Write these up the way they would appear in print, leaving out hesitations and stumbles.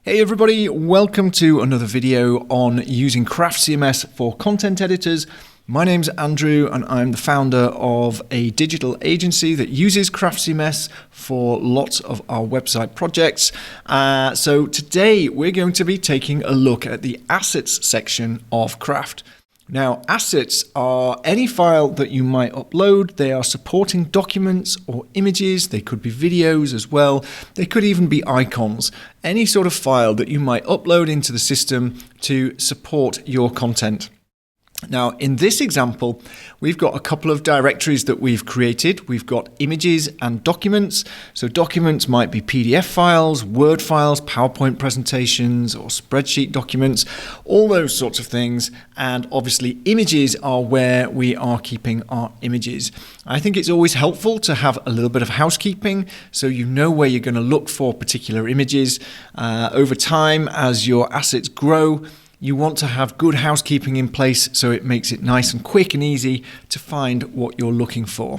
Hey everybody, welcome to another video on using Craft CMS for content editors. My name's Andrew and I'm the founder of a digital agency that uses Craft CMS for lots of our website projects. So today we're going to be taking a look at the assets section of Craft. Now, assets are any file that you might upload. They are supporting documents or images. They could be videos as well. They could even be icons. Any sort of file that you might upload into the system to support your content. Now, in this example, we've got a couple of directories that we've created. We've got images and documents. So documents might be PDF files, Word files, PowerPoint presentations, or spreadsheet documents, all those sorts of things. And obviously, images are where we are keeping our images. I think it's always helpful to have a little bit of housekeeping so you know where you're going to look for particular images. Over time, as your assets grow, you want to have good housekeeping in place so it makes it nice and quick and easy to find what you're looking for.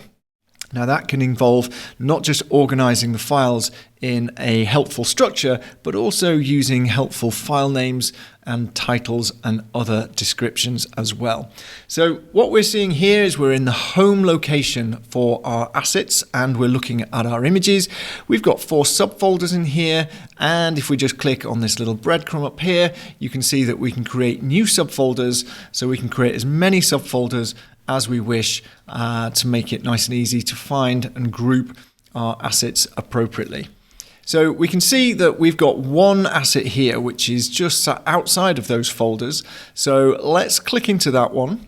Now that can involve not just organizing the files in a helpful structure, but also using helpful file names and titles and other descriptions as well. So what we're seeing here is we're in the home location for our assets and we're looking at our images. We've got 4 subfolders in here, and if we just click on this little breadcrumb up here, you can see that we can create new subfolders. So we can create as many subfolders as we wish to make it nice and easy to find and group our assets appropriately. So we can see that we've got one asset here which is just outside of those folders. So let's click into that one.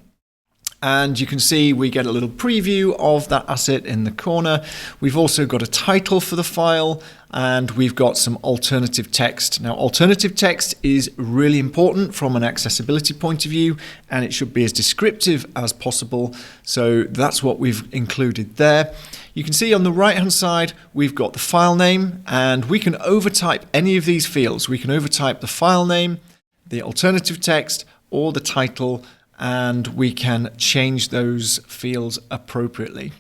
And you can see we get a little preview of that asset in the corner. We've also got a title for the file and we've got some alternative text. Now, alternative text is really important from an accessibility point of view, and it should be as descriptive as possible. So that's what we've included there. You can see on the right-hand side, we've got the file name, and we can overtype any of these fields. We can overtype the file name, the alternative text, or the title, and we can change those fields appropriately.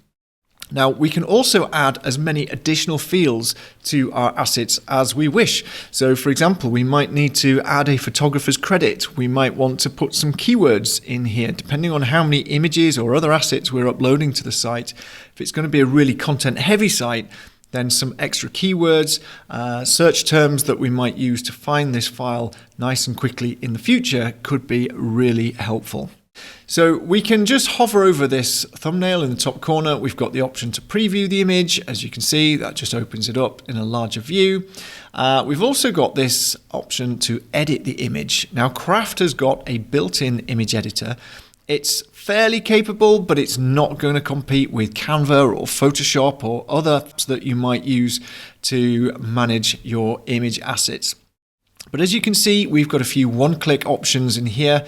Now, we can also add as many additional fields to our assets as we wish. So, for example, we might need to add a photographer's credit. We might want to put some keywords in here, depending on how many images or other assets we're uploading to the site. If it's going to be a really content-heavy site, then some extra keywords, search terms that we might use to find this file nice and quickly in the future could be really helpful. So we can just hover over this thumbnail in the top corner. We've got the option to preview the image. As you can see, that just opens it up in a larger view. We've also got this option to edit the image. Now, Craft has got a built-in image editor. It's fairly capable, but it's not going to compete with Canva or Photoshop or other apps that you might use to manage your image assets. But as you can see, we've got a few one-click options in here.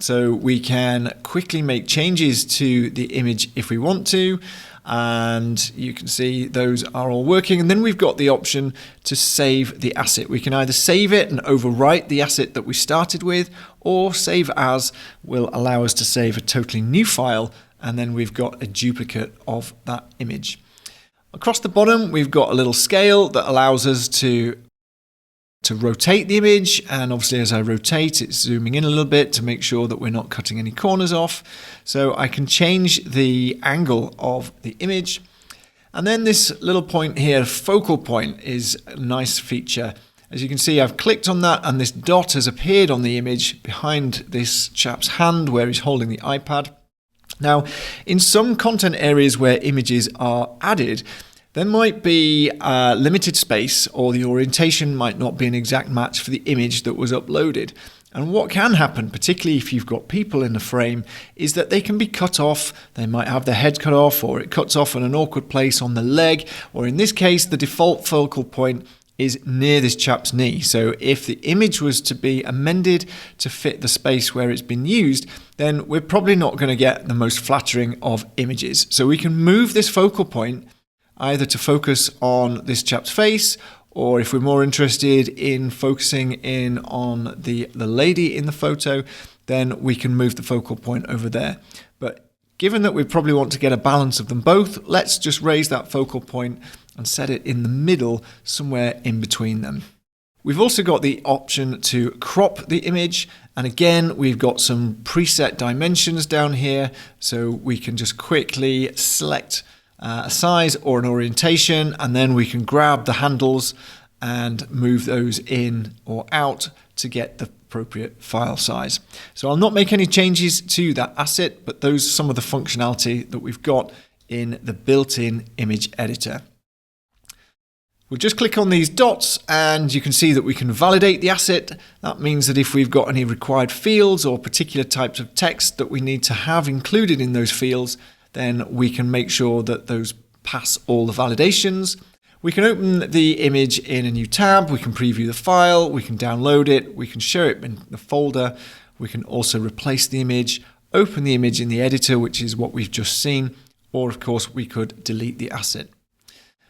So we can quickly make changes to the image if we want to. And you can see those are all working. And then we've got the option to save the asset. We can either save it and overwrite the asset that we started with, or save as will allow us to save a totally new file. And then we've got a duplicate of that image. Across the bottom, we've got a little scale that allows us to rotate the image, and obviously as I rotate it's zooming in a little bit to make sure that we're not cutting any corners off. So I can change the angle of the image, and then this little point here, focal point, is a nice feature. As you can see, I've clicked on that and this dot has appeared on the image behind this chap's hand where he's holding the iPad. Now, in some content areas where images are added, there might be limited space, or the orientation might not be an exact match for the image that was uploaded. And what can happen, particularly if you've got people in the frame, is that they can be cut off. They might have their head cut off, or it cuts off in an awkward place on the leg, or in this case, the default focal point is near this chap's knee. So if the image was to be amended to fit the space where it's been used, then we're probably not going to get the most flattering of images. So we can move this focal point either to focus on this chap's face, or if we're more interested in focusing in on the lady in the photo, then we can move the focal point over there. But given that we probably want to get a balance of them both, let's just raise that focal point and set it in the middle, somewhere in between them. We've also got the option to crop the image, and again we've got some preset dimensions down here, so we can just quickly select a size or an orientation, and then we can grab the handles and move those in or out to get the appropriate file size. So I'll not make any changes to that asset, but those are some of the functionality that we've got in the built-in image editor. We'll just click on these dots and you can see that we can validate the asset. That means that if we've got any required fields or particular types of text that we need to have included in those fields, then we can make sure that those pass all the validations. We can open the image in a new tab, we can preview the file, we can download it, we can show it in the folder, we can also replace the image, open the image in the editor, which is what we've just seen, or of course we could delete the asset.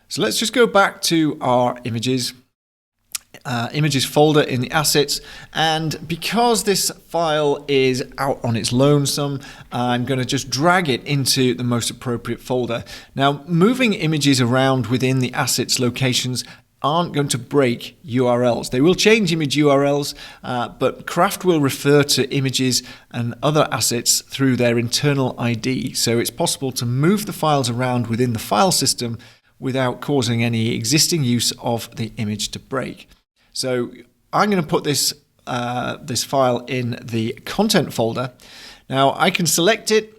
So let's just go back to our images folder in the assets, and because this file is out on its lonesome, I'm going to just drag it into the most appropriate folder. Now, moving images around within the assets locations aren't going to break URLs. They will change image URLs, but Craft will refer to images and other assets through their internal ID. So it's possible to move the files around within the file system without causing any existing use of the image to break. So I'm going to put this file in the content folder. Now I can select it,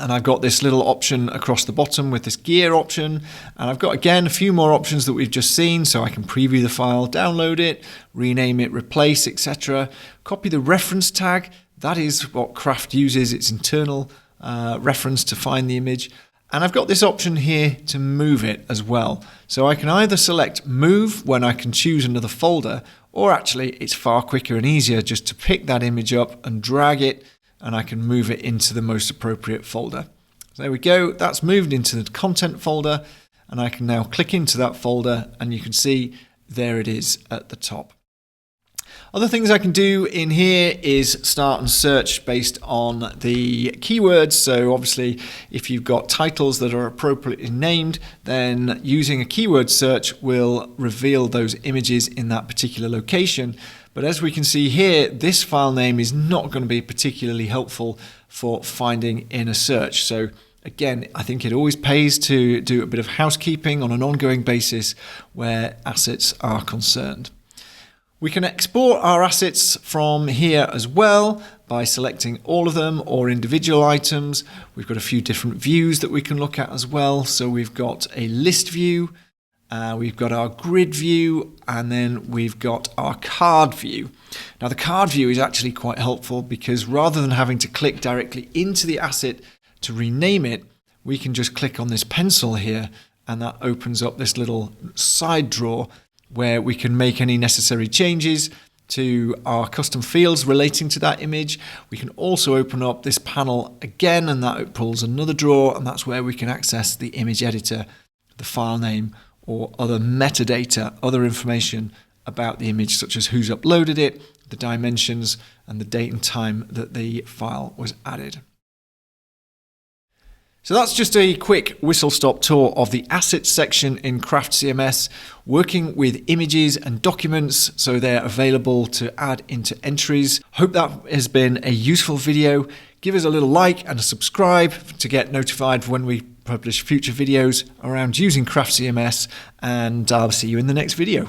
and I've got this little option across the bottom with this gear option, and I've got again a few more options that we've just seen, so I can preview the file, download it, rename it, replace, etc. Copy the reference tag. That is what Craft uses, its internal reference to find the image. And I've got this option here to move it as well. So I can either select move when I can choose another folder, or actually it's far quicker and easier just to pick that image up and drag it, and I can move it into the most appropriate folder. So there we go, that's moved into the content folder, and I can now click into that folder and you can see there it is at the top. Other things I can do in here is start and search based on the keywords. So obviously if you've got titles that are appropriately named, then using a keyword search will reveal those images in that particular location. But as we can see here, this file name is not going to be particularly helpful for finding in a search. So again, I think it always pays to do a bit of housekeeping on an ongoing basis where assets are concerned. We can export our assets from here as well by selecting all of them or individual items. We've got a few different views that we can look at as well. So we've got a list view, we've got our grid view, and then we've got our card view. Now the card view is actually quite helpful because rather than having to click directly into the asset to rename it, we can just click on this pencil here and that opens up this little side drawer where we can make any necessary changes to our custom fields relating to that image. We can also open up this panel again, and that pulls another drawer, and that's where we can access the image editor, the file name, or other metadata, other information about the image, such as who's uploaded it, the dimensions, and the date and time that the file was added. So that's just a quick whistle-stop tour of the assets section in Craft CMS, working with images and documents so they're available to add into entries. Hope that has been a useful video. Give us a little like and a subscribe to get notified when we publish future videos around using Craft CMS, and I'll see you in the next video.